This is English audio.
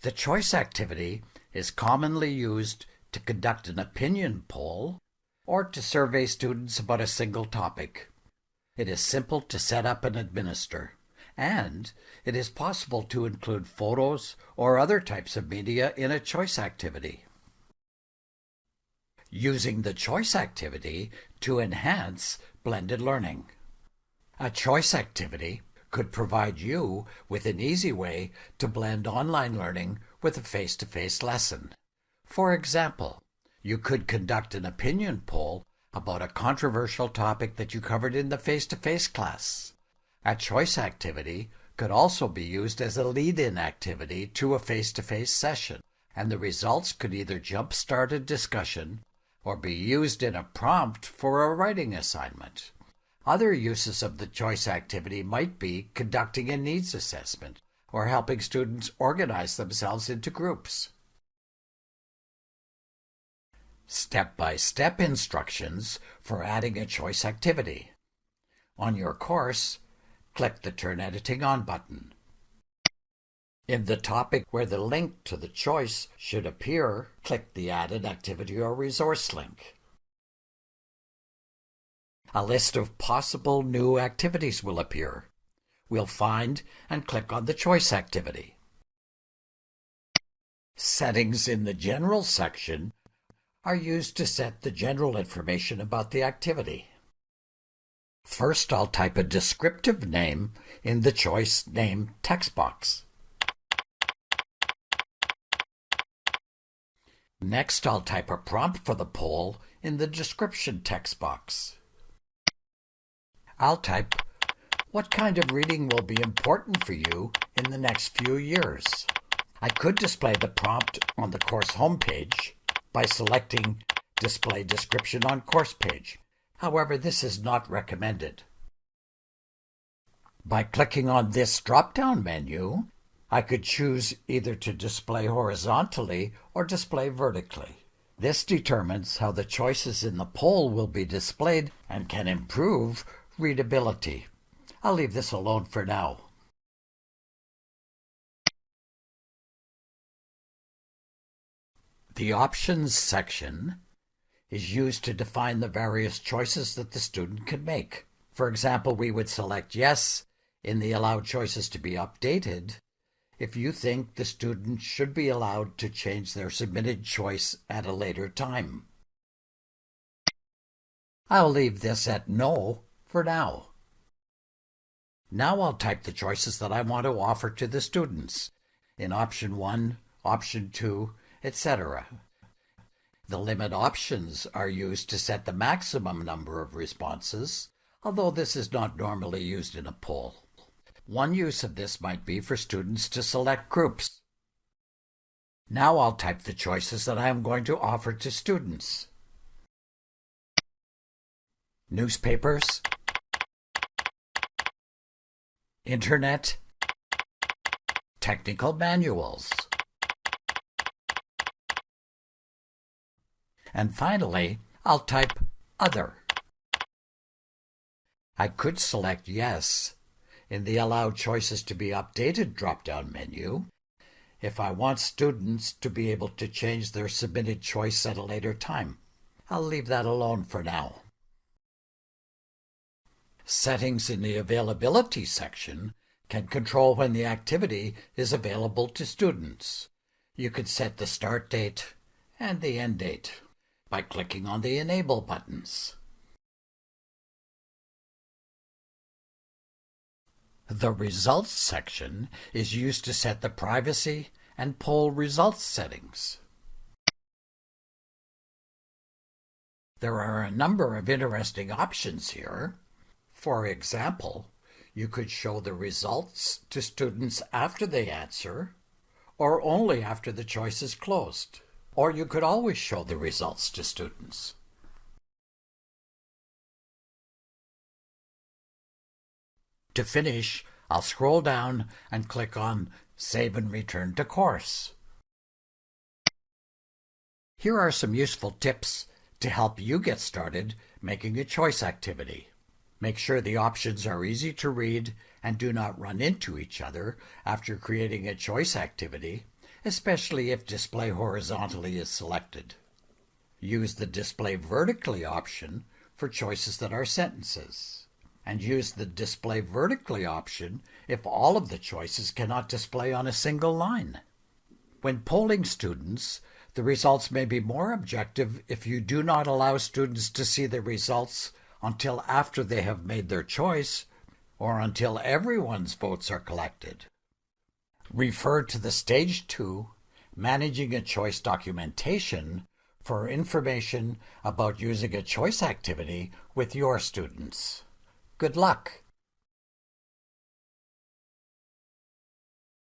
The choice activity is commonly used to conduct an opinion poll or to survey students about a single topic. It is simple to set up and administer, and it is possible to include photos or other types of media in a choice activity. Using the choice activity to enhance blended learning. A choice activity could provide you with an easy way to blend online learning with a face-to-face lesson. For example, you could conduct an opinion poll about a controversial topic that you covered in the face-to-face class. A choice activity could also be used as a lead-in activity to a face-to-face session, and the results could either jump-start a discussion or be used in a prompt for a writing assignment. Other uses of the choice activity might be conducting a needs assessment or helping students organize themselves into groups. Step-by-step instructions for adding a choice activity. On your course, click the Turn Editing On button. In the topic where the link to the choice should appear, click the Added Activity or Resource link. A list of possible new activities will appear. We'll find and click on the choice activity. Settings in the General section are used to set the general information about the activity. First, I'll type a descriptive name in the Choice Name text box. Next, I'll type a prompt for the poll in the Description text box. I'll type, "What kind of reading will be important for you in the next few years?" I could display the prompt on the course homepage by selecting Display Description on Course Page. However, this is not recommended. By clicking on this drop-down menu, I could choose either to display horizontally or display vertically. This determines how the choices in the poll will be displayed and can improve readability. I'll leave this alone for now. The Options section is used to define the various choices that the student can make. For example, we would select Yes in the Allow Choices to be Updated if you think the student should be allowed to change their submitted choice at a later time. I'll leave this at No for now. Now I'll type the choices that I want to offer to the students in Option 1, Option 2, etc. The limit options are used to set the maximum number of responses, although this is not normally used in a poll. One use of this might be for students to select groups. Now I'll type the choices that I am going to offer to students. Newspapers, Internet, technical manuals. And finally, I'll type Other. I could select Yes in the Allow Choices to be Updated drop-down menu if I want students to be able to change their submitted choice at a later time. I'll leave that alone for now. Settings in the Availability section can control when the activity is available to students. You can set the start date and the end date by clicking on the Enable buttons. The Results section is used to set the privacy and poll results settings. There are a number of interesting options here. For example, you could show the results to students after they answer, or only after the choice is closed. Or you could always show the results to students. To finish, I'll scroll down and click on Save and Return to Course. Here are some useful tips to help you get started making a choice activity. Make sure the options are easy to read and do not run into each other after creating a choice activity, especially if display horizontally is selected. Use the display vertically option for choices that are sentences, and use the display vertically option if all of the choices cannot display on a single line. When polling students, the results may be more objective if you do not allow students to see the results until after they have made their choice or until everyone's votes are collected. Refer to the Stage 2 Managing a Choice documentation for information about using a choice activity with your students. Good luck!